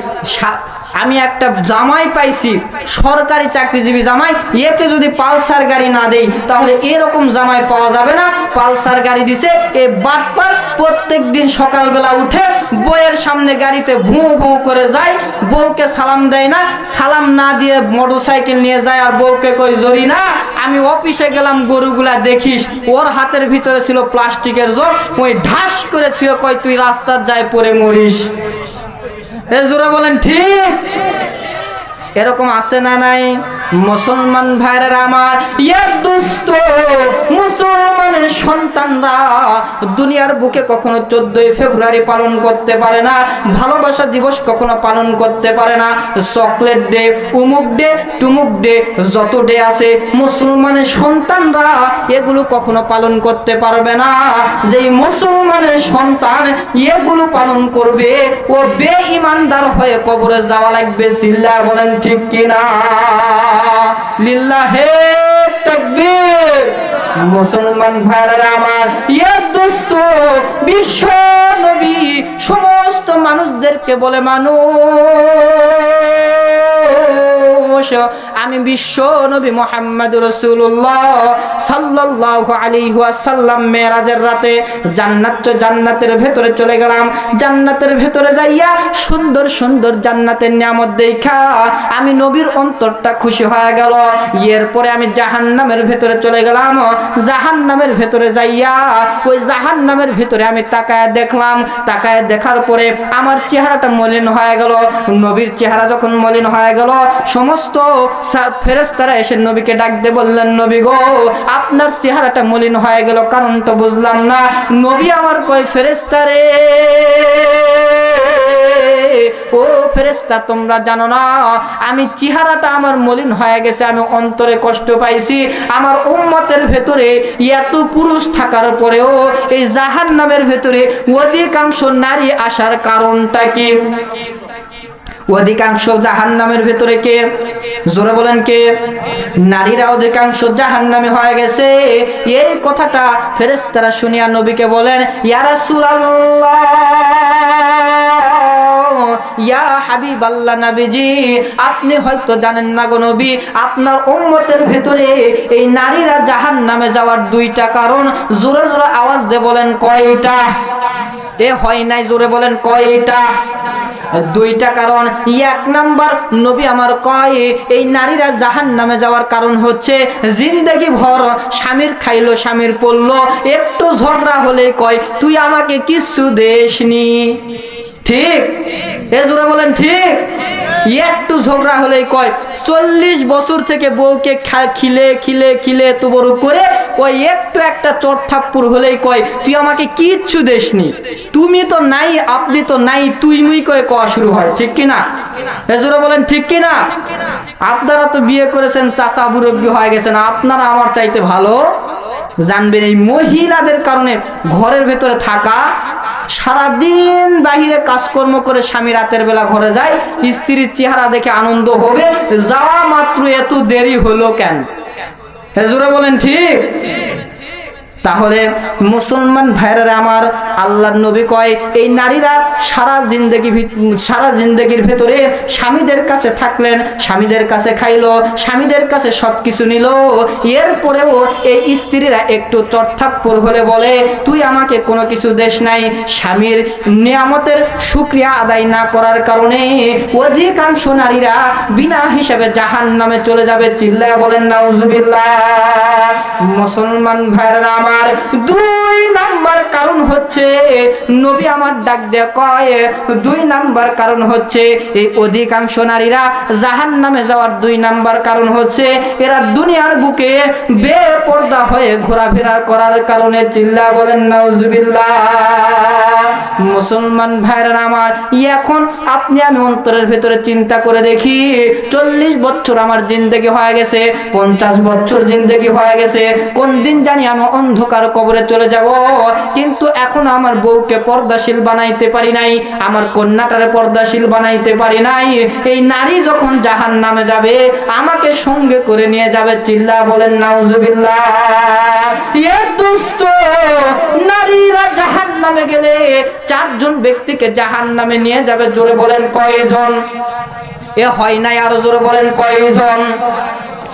আমি একটা জামাই পাইছি, সরকারি চাকরিজীবী জামাই, একে যদি পালসার গাড়ি না দেই তাহলে এরকম জামাই পাওয়া যাবে না। পালসার গাড়ি দিছে। এই বাটপার প্রত্যেক দিন সকালবেলা উঠে বউয়ের সামনে গাড়িতে ভুঁ ভুঁ করে যায়, বউকে সালাম দেয় না, সালাম না দিয়ে মোটরসাইকেল নিয়ে যায়। আর বউকে কই জরি না, আমি অফিসে গেলাম গরুগুলা দেখিস। ওর হাতের ভিতরে ছিল প্লাস্টিকের জগ, ওই ঢাস করে থুয়ে কয় তুই রাস্তার যায় পরে মরিস। এ জোরে বলেন ঠিক? এরকম আছে না নাই? মুসলমান ভাইরা আমার, ইয়া দোস্ত, মুসলমানের সন্তানরা দুনিয়ার বুকে কখনো 14ই ফেব্রুয়ারি পালন করতে পারে না, ভালোবাসা দিবস কখনো পালন করতে পারে না, চকলেট ডে, উমুক ডে, টুমুক ডে, যত ডে আছে মুসলমানের সন্তানরা এগুলো কখনো পালন করতে পারবে না। যেই মুসলমানের সন্তান এগুলো পালন করবে ও বেঈমানদার হয়ে কবরে যাওয়া লাগবে। চিল্লা বলেন ঠিক কিনা? লিল্লাহে তাকবীর। মুসলমান ভাইরা আমার, ইয়া দোস্ত, বিশ্ব নবী সমস্ত মানুষদেরকে বলে, মানুষ, আমি বিশ্ব নবী মুহাম্মদুর রাসূলুল্লাহ সাল্লাল্লাহু আলাইহি ওয়াসাল্লাম মেরাজের রাতে জান্নাতের ভেতরে চলে গেলাম। জান্নাতের ভেতরে যাইয়া সুন্দর সুন্দর জান্নাতের নিয়ামত দেখা আমি নবীর অন্তরটা খুশি হয়ে গেল। এরপরে আমি জাহান্নামের ভেতরে চলে গেলাম। জাহান্নামের ভেতরে যাইয়া ওই জাহান্নামের ভেতরে আমি তাকায় দেখলাম। তাকায় দেখার পরে আমার চেহারাটা মলিন হয়ে গেল। নবীর চেহারা যখন মলিন হয়ে গেল, সমস্ত ফেরেশতারা এসে নবীকে ডাক দিয়ে বললেন, নবী গো, আপনার চেহারাটা মলিন হয়ে গেল, কারণটা বুঝলাম না। নবী আমার কয়, ফেরেশতারে, ও ফেরেশতা, তোমরা জানো না আমি চেহারাটা আমার মলিন হয়ে গেছে, আমি অন্তরে কষ্ট পাইছি। আমার উম্মতের ভেতরে এত পুরুষ থাকার পরেও এই জাহান্নামের ভেতরে অধিকাংশ নারী আসার কারণটা কি? অধিকাংশ জাহান্নামের ভেতরে কে? জোরে বলেন কে? নারীরা অধিকাংশ জাহান্নামী হয়ে গেছে। এই কথাটা ফেরেশতারা শুনিয়া নবীকে বলেন, ইয়া রাসূলুল্লাহ, ইয়া হাবিবাল্লাহ, নবীজি আপনি হয়তো জানেন না গো নবী, আপনার উম্মতের ভেতরে এই নারীরা জাহান্নামে যাওয়ার দুইটা কারণ। জোরে জোরে আওয়াজ দিয়ে বলেন কয়টা? এ হয় নাই, জোরে বলেন কয়টা? দুইটা কারণ। এক নাম্বার, নবী আমার কয় এই নারীরা জাহান্নামে যাওয়ার কারণ হচ্ছে জিন্দেগি ভর স্বামীর খাইলো, স্বামীর পড়লো, একটু ঝগড়া হলে কয় তুই আমাকে কিচ্ছু দেসনি। ঠিক? এ জোরে বলেন ঠিক? একটু ঝগড়া হলেই কয় 40 বছর থেকে বউকে খিলে খিলে খিলে তো বড় করে ওই একটু একটা চট থাপ্পড় হলেই কয় তুই আমাকে কিচ্ছু দেসনি, তুমি তো নাই, আপনি তো নাই, তুই মুই কয়ে কওয়া শুরু হয়। ঠিক কিনা? এজোরা বলেন ঠিক কিনা? আপনারা তো বিয়ে করেছেন, চাচা মুরব্বি হয়ে গেছেন, আপনারা আমার চাইতে ভালো জানবেন। এই মহিলাদের কারণে ঘরের ভেতরে থাকা, সারাদিন বাহিরে কাজকর্ম করে স্বামী রাতের বেলা ঘরে যায়, স্ত্রীর চেহারা দেখে আনন্দ হবে, যাওয়া মাত্র এত দেরি হলো কেন? হুজুর বলেন ঠিক? তাহলে মুসলমান ভাইরা আমার, আল্লাহর নবী কয় এই নারীরা সারা জিন্দেগির ভেতরে স্বামীদের কাছে থাকলেন, স্বামীদের কাছে খাইলো, স্বামীদের কাছে সবকিছু নিল, এরপরেও এই স্ত্রীরা একটু চটথাপ্পড় হলে বলে তুই আমাকে কোনো কিছু দেশ নাই। স্বামীর নিয়ামতের শুকরিয়া আদায় না করার কারণে অধিকাংশ নারীরা বিনা হিসাবে জাহান্নামে চলে যাবে। চিল্লায়া বলেন নাউজুবিল্লাহ। মুসলমান ভাইরা আমার, 2 নাম্বার কারণ হচ্ছে, নবী আমার ডাক দিয়ে কয় 2 নাম্বার কারণ হচ্ছে এই অধিকাংশ নারীরা জাহান্নামে যাওয়ার 2 নাম্বার কারণ হচ্ছে এরা দুনিয়ার বুকে বেপরদা হয়ে ঘোরাফেরা করার কারণে। চিল্লা বলেন নাউজুবিল্লাহ। মুসলমান ভাইরা আমার, এখন আপনি আমি অন্তরের ভেতরে চিন্তা করে দেখি, 40 বছর আমার জিন্দেগি হয়ে গেছে, 50 বছর জিন্দেগি হয়ে গেছে, কোন দিন জানি আমি অন্ধকার কবরে চলে যাব, কিন্তু এখন আমার বউকে পর্দাশীল বানাইতে পারি নাই, আমার কন্যাটারে পর্দাশীল বানাইতে পারি নাই। এই নারী যখন জাহান্নামে যাবে আমাকে সঙ্গে করে নিয়ে যাবে। চিল্লা বলেন নাউজুবিল্লাহ। এ দুষ্ট নারীরা জাহান্নামে গেলে 4 জন ব্যক্তিকে জাহান্নামে নিয়ে যাবে। জোরে বলেন কয়জন? এ হয় নাই, আরো জোরে বলেন কয়জন?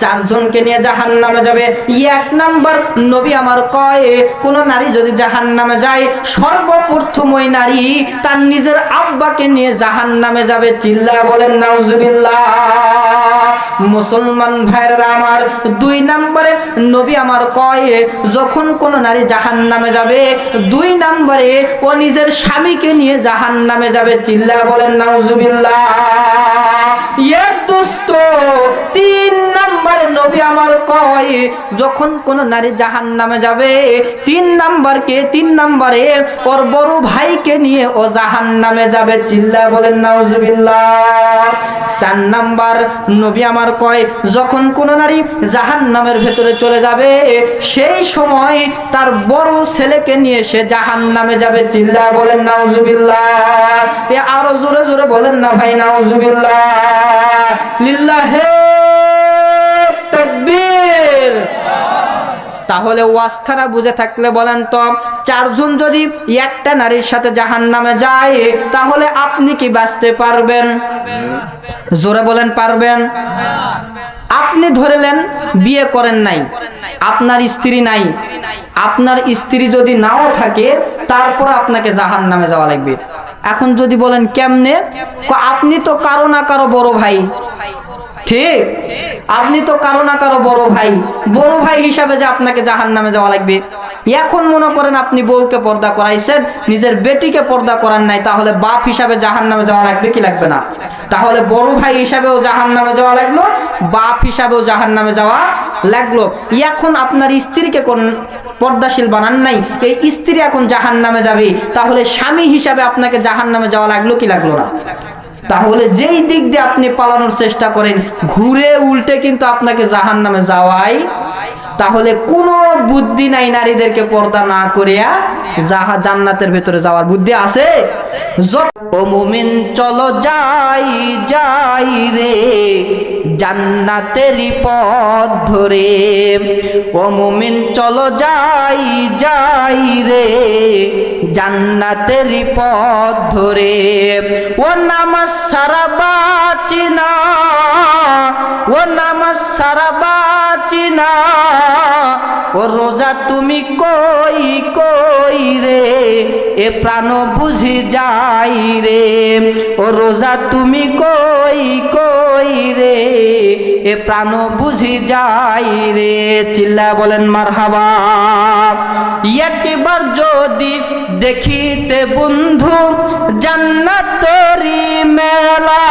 4 জনকে নিয়ে জাহান্নামে যাবে। 1 নাম্বার নবী আমার কয়, কোন নারী যদি জাহান্নামে যায় সর্বপ্রথম ওই নারী তার নিজের আব্বাকে নিয়ে জাহান্নামে যাবে। চিল্লা বলেন নাউজুবিল্লাহ। মুসলমান ভাইরা আমার, 2 নম্বরে নবী আমার কয়, যখন কোন নারী জাহান্নামে যাবে 2 নম্বরে ও নিজের স্বামীকে নিয়ে জাহান্নামে যাবে। চিল্লা বলেন নাউজুবিল্লাহ। এ দোস্ত 3 নম্বরে নবী আমার কয়, যখন কোন নারী জাহান্নামে যাবে 3 নম্বরে ওর বড় ভাইকে নিয়ে ও জাহান্নামে যাবে। চিল্লা বলেন নাউজুবিল্লাহ। 4 নাম্বার নবী আমার কয়, যখন কোন নারী জাহান্নামের ভেতরে চলে যাবে সেই সময় তার বড় ছেলেকে নিয়ে সে জাহান্নামে যাবে। চিল্লা বলেন নাউজুবিল্লাহ। এ আরো জোরে জোরে বলেন না ভাই নাউজুবিল্লাহ। লিল্লাহে তাকবীর। তাহলে ওয়াজখানা বুঝে থাকলে বলেন তো, 4 জন যদি একটা নারীর সাথে জাহান্নামে যায় তাহলে আপনি কি বাঁচতে পারবেন? জোরে বলেন পারবেন? আপনি ধরলেন বিয়ে করেন নাই, আপনার স্ত্রী নাই, আপনার স্ত্রী যদি নাও থাকে তারপর আপনাকে জাহান্নামে যাওয়া লাগবে। এখন যদি বলেন কেমনে, আপনি তো কারো না কারো বড় ভাই, ঠিক? আপনি তো কারো না কারো বড় ভাই হিসাবে যে আপনাকে জাহান্নামে যাওয়া লাগবে। এখন মনে করেন আপনি বউকে পর্দা করাইছেন, নিজের বেটিকে পর্দা করান নাই, তাহলে বাপ হিসাবে জাহান্নামে যাওয়া লাগবে কি লাগবে না? তাহলে বড় ভাই হিসাবেও জাহান্নামে যাওয়া লাগলো, বাপ হিসাবেও জাহান্নামে যাওয়া লাগলো। এখন আপনার স্ত্রীকে কোন পর্দাশীল বানান নাই, এই স্ত্রী এখন জাহান্নামে যাবে, তাহলে স্বামী হিসাবে আপনাকে জাহান্নামে যাওয়া লাগলো কি লাগলো না? তাহলে যেই দিক দিয়ে আপনি পালানোর চেষ্টা করেন ঘুরে উল্টে কিন্তু আপনাকে জাহান্নামে যাওয়াই। তাহলে কোনো বুদ্ধি নাই নারীদেরকে পর্দা না করিয়া জান্নাতের ভেতরে যাওয়ার বুদ্ধি আছে? ও মুমিন চলো যাই যাই রে জান্নাতেরই পথ ধরে, ও মুমিন চলো যাই যাই রে জান্নাতেরই পথ ধরে। ও নামাজ সারা বাঁচি না, ও নামাজ সারা বাঁচি না, ও রোজা তুমি কই কই রে এ প্রাণ বুঝি যাই রে, ও রোজা তুমি কই কই রে এ প্রাণ বুঝি যাই রে। চিল্লা বলেন মারহাবা। একবার যদি দেখিতে বন্ধু জান্নাতেরই মেলা,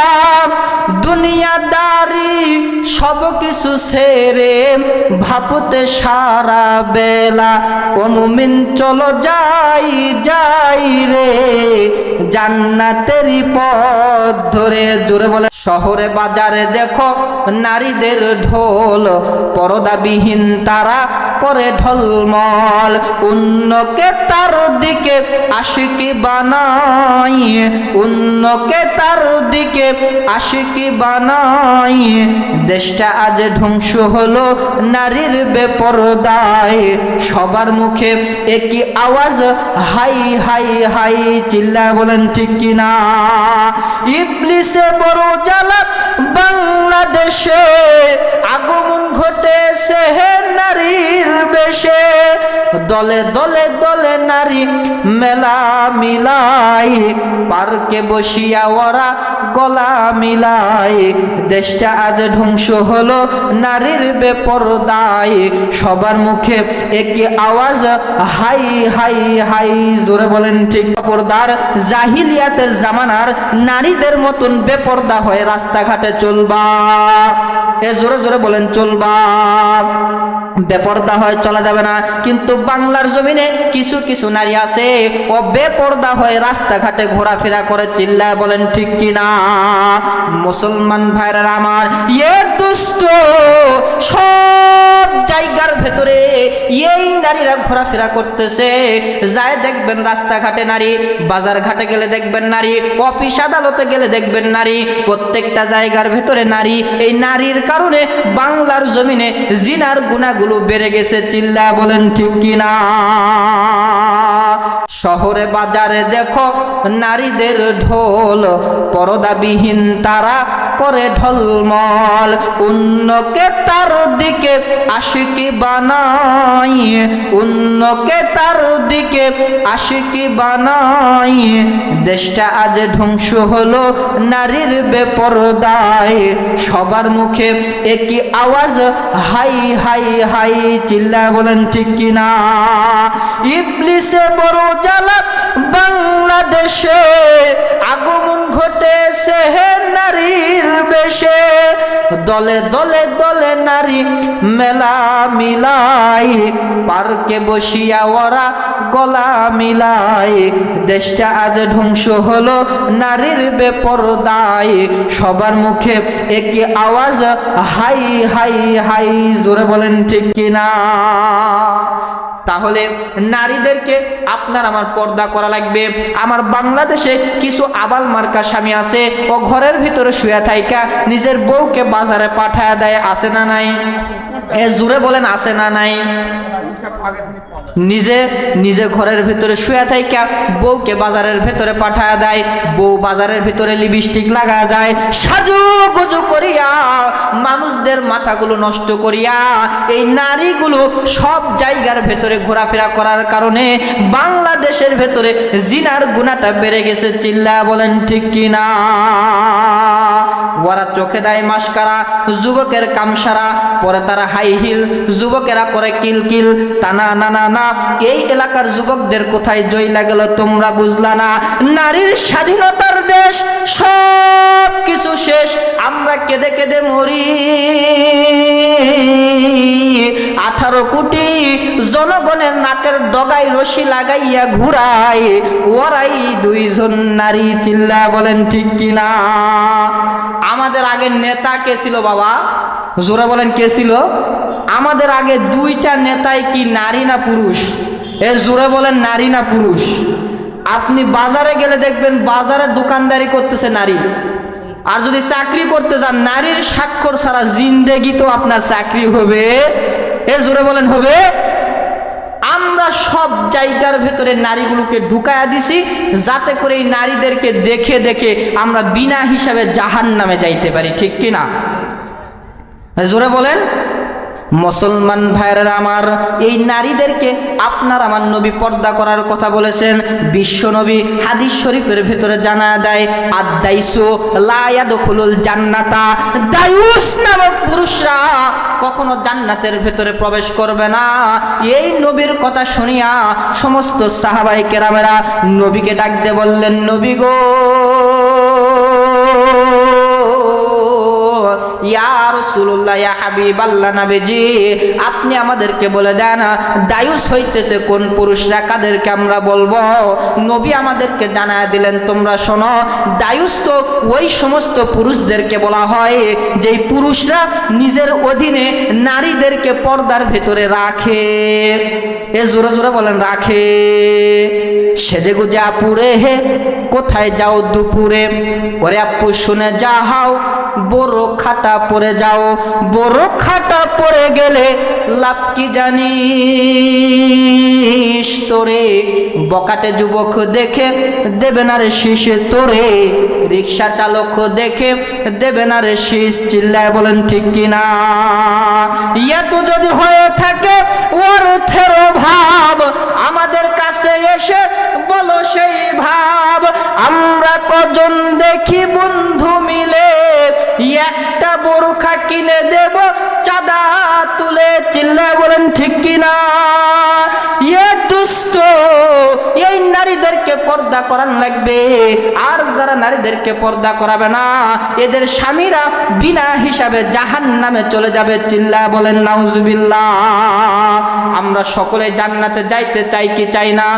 দুনিয়াদারি সব কিছু ছেড়ে ভাবতে সারা বেলা, ও মুমিন চলো যাই যাই রে জান্নাতেরই পথ ধরে। জোরে বলে। শহরে বাজারে দেখো নারীদের ঢোল, পর্দাবিহীন তারা করে ঢলমল, অন্যকে তার দিকে আশিকি বানাই, অন্যকে তার দিকে আশিকি বানাই। দেশটা আজ ধ্বংস হলো নারীর বেপরদায়, সবার মুখে একই আওয়াজ হাই হাই হাই। চিল্লা বলেন ঠিক কিনা? ইবলিসে বড় জ্বালা বাংলাদেশে, আগমন ঘটেছে নারীর বেশে, দলে দলে দলে নারী মেলা মিলাই, পার্কে বসিয়া ওরা গলা মিলাই। দেশটা আজ ধ্বংস হলো নারীর বেপরদায়, সবার মুখে একই আওয়াজ হাই হাই হাই। জোরে বলেন ঠিক। পর্দার জাহিলিয়াতের জামানার নারীদের মতন বেপর্দা হয়ে রাস্তাঘাটে চলবা। এ জোরে জোরে বলেন চলবা। বেপর্দা হয়ে চলা যাবে না। কিন্তু বাংলার জমিনে কিছু কিছু নারী আছে ও বেপর্দা হয়ে রাস্তাঘাটে ঘোরাফেরা করে, চিল্লায় বলেন ঠিক কিনা? মুসলমান ভাইরা আমার, এ দুষ্ট সব জায়গার ভেতরে এই নারীরা ঘোরাফেরা করতেছে। যায় দেখবেন রাস্তাঘাটে নারী, বাজার ঘাটে গেলে দেখবেন নারী, অফিস আদালতে গেলে দেখবেন নারী, প্রত্যেকটা জায়গার ভেতরে নারী। এই নারীর কারণে বাংলার জমিনে জিনার গুনাহগুলো বেড়ে গেছে, চিল্লায় বলেন ঠিক কিনা? শহরে বাজারে দেখো নারীদের ঢোল, পর্দাবিহীন তারা করে ঢলমল, অন্যকে তার দিকে আশিকি বানাই, অন্যকে তার দিকে আশিকি বানাই। দেশটা আজ ধ্বংস হলো নারীর বেপরদায়, সবার মুখে একই আওয়াজ হাই হাই হাই, চিল্লায় বলেন ঠিক কিনা? ইবলিসে বড় জ্বালা বাংলাদেশে, আগমন ঘটেছে হে নারীর বেশে, দলে দলে দলে নারী মেলা মিলাই, পার্কে বসিয়া ওরা গলা মিলাই। দেশটা আজ ধ্বংস হলো নারীর বেপরদায়, সবার মুখে একই আওয়াজ হাই হাই হাই, জোরে বলেন ঠিক কিনা? তাহলে নারীদেরকে আপনার আমার পর্দা করা লাগবে। আমার বাংলাদেশে কিছু আবাল মার্কা স্বামী আছে, ও ঘরের ভিতরে শুয়ে থাইকা নিজের বউকে বাজারে পাঠায় দেয়, আছে না নাই? এ জোরে বলেন আছে না নাই? নিজে নিজে ঘরের ভিতরে শুয়ে থাইকা বউকে বাজারের ভিতরে পাঠায় দেয়, বউ বাজারের ভিতরে লিপস্টিক লাগা যায়, সাজু গুজু করিয়া মানুষদের মাথাগুলো নষ্ট করিয়া এই নারীগুলো সব জায়গার ভেতরে ঘোরাফেরা করার কারণে বাংলাদেশের ভেতরে জিনার গুনাহটা বেড়ে গেছে, চিল্লায় বলেন ঠিক কিনা? ওরা চোখে দেয় মাস্কারা, যুবকের কামসারা, পরে তারা হাই হিল, যুবকেরা করে কিলকিল, টানা না না না। এই এলাকার যুবকদের কোথায় জয়লা গেল তোমরা বুঝলা না? নারীর স্বাধীনতার দেশ, সব কিছু শেষ, আমরা কেঁদে কেঁদে মরি। 18 কোটি জনগণের নাকের ডগায় রশি লাগাইয়া ঘুরাই, ওরাই 2 জন নারী, চিল্লা বলেন ঠিক কিনা? আমাদের আগে নেতা কে ছিল বাবা? জোরে বলেন কে ছিল? আমাদের আগে 2টা নেতাই কি নারী না পুরুষ? এ জোরে বলেন নারী না পুরুষ? আপনি বাজারে গেলে দেখবেন বাজারে দোকানদারি করতেছে নারী, আর যদি চাকরি করতে যান নারীর স্বাক্ষর ছাড়া জিন্দেগি তো আপনার চাকরি হবে? এ জোরে বলেন হবে? আমরা সব জায়গার ভেতরে নারীগুলোকে ঢুকায়া দিছি, যাতে করে এই নারীদেরকে দেখে দেখে আমরা বিনা হিসাবে জাহান্নামে যাইতে পারি, ঠিক কিনা? জোরে বলেন। মুসলমান ভাইরা আমার, এই নারীদেরকে আপনার আমার নবী পর্দা করার কথা বলেছেন। বিশ্ব নবী হাদিস শরীফের ভেতরে জানা দেয়, আদ-দাইসু লা ইয়াদখুলুল জান্নাতা, দায়ুস নামক পুরুষরা কখনো জান্নাতের ভেতরে প্রবেশ করবে না। এই নবীর কথা শুনিয়া সমস্ত সাহাবায়ে কেরামেরা নবীকে ডাক দিয়ে বললেন, নবী গো, ইয়া রাসূলুল্লাহ, ইয়া হাবিবাল্লাহ, নবীজি আপনি আমাদেরকে বলে দেন দায়ুস হইতেছে কোন পুরুষরা, কাদেরকে আমরা বলবো? নবী আমাদেরকে জানায় দিলেন, তোমরা শোনো, দায়ুস তো ওই সমস্ত পুরুষদেরকে বলা হয় যেই পুরুষরা নিজের অধীনে নারীদেরকে পর্দার ভেতরে রাখে। এ জোরে জোরে বলেন, রাখে। সেজে গুজে আপুরে হে কোথায় যাও দুপুরে, ওরে আপু শুনে যাও বড় খাটা পরে যাও, বড় খাটা পরে গেলে লাভ কি জানিস তোরে, বকাটে যুবক দেখে দেবে না রে শীষে তোরে, রিক্সা চালক দেখে দেবে না রে শীষ, চিল্লায় বলেন ঠিক কিনা? এত যদি হয়ে থাকে অর্থের ভাব, আমাদের কাছে এসে বলো সেই ভাব। আমরা কজন দেখি বন্ধু মিলে একটা বোরখা কিনে দেব চাঁদা তুলে, চিল্লায় বলেন ঠিক কিনা? এ দুষ্ট এই নারীদেরকে পর্দা করান লাগবে। আর যারা নারীদেরকে পর্দা করাবে না, এদের স্বামীরা বিনা হিসাবে জাহান্নামে চলে যাবে। চিল্লায়া বলেন নাউজুবিল্লাহ। আমরা সকলে জান্নাতে যাইতে চাই কি চাই না?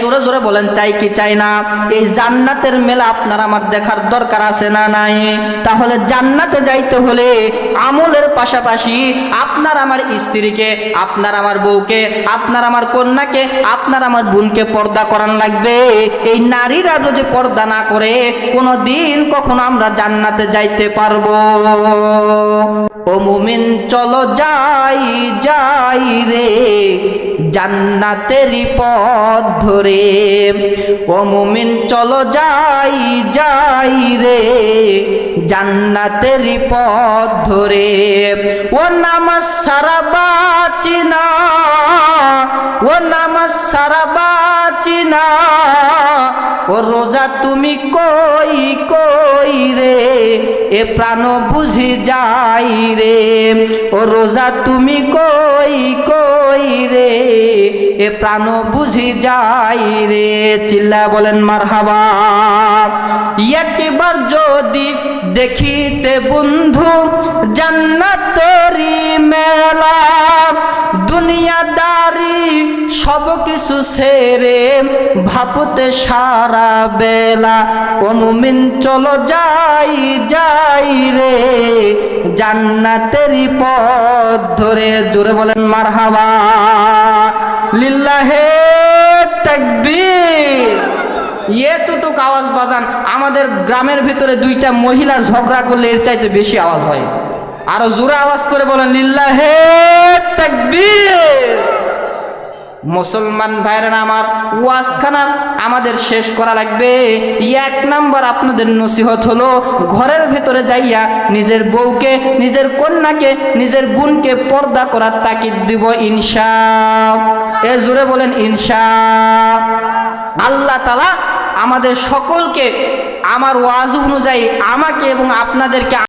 জোরে জোরে বলেন, চাই কি চাই না? এই জান্নাতের মেলা আপনার আমার দেখার দরকার আছে না নাই? তাহলে জান্নাতে যাইতে হলে আমলের পাশাপাশি আপনার আমার স্ত্রীকে, আপনার আমার বউকে, আপনার আমার কন্যাকে, আপনার আমার বোনকে পর্দা করান লাগবে। এই নারীরা যদি পর্দা না করে কোনো দিন কখনো আমরা জান্নাতে যাইতে পারবো? ও মুমিন চলো যাই যাই রে জান্নাতেরই পথ ধরে। ও মুমিন চলো যাই যাই রে জান্নাতেরই পথ ধরে। ও নামাজ সারা বাঁচি না, ও নামাজ সারা বাঁচি না, ও রোজা তুমি কই কই রে এ প্রাণ বুঝি যাই রে। ও রোজা তুমি কই কই রে এ প্রাণ বুঝি যাই রে। চিল্লা বলেন মারহাবা। একবার যদি দেখিতে বন্ধু জান্নাতেরই মেলা, দুনিয়াদারি সব কিছু ছেড়ে ভাবতে সারা বেলা। ও মুমিন চলো যাই যাই রে জান্নাতেরই পথ ধরে। জোরে বলেন মারহাবা। লিল্লাহে তাকবীর। এতটুক আওয়াজ বাজান। আমাদের গ্রামের ভিতরে দুইটা মহিলা ঝগড়া করলে এর চাইতে বেশি আওয়াজ হয়। আরো জোরে আওয়াজ করে বলেন লিল্লাহে তাকবীর। মুসলমান ভাইরা আমার, ওয়াজখানা আমাদের শেষ করা লাগবে। এক নাম্বার আপনাদের নসিহত হলো, ঘরের ভেতরে যাইয়া নিজের বউকে, নিজের কন্যাকে, নিজের বোনকে পর্দা করার তাকিদ দিব ইনশাআল্লাহ। জোরে বলেন ইনশাআল্লাহ। আল্লাহ তাআলা আমাদের সকলকে আমার ওয়াজ অনুযায়ী আমাকে এবং আপনাদেরকে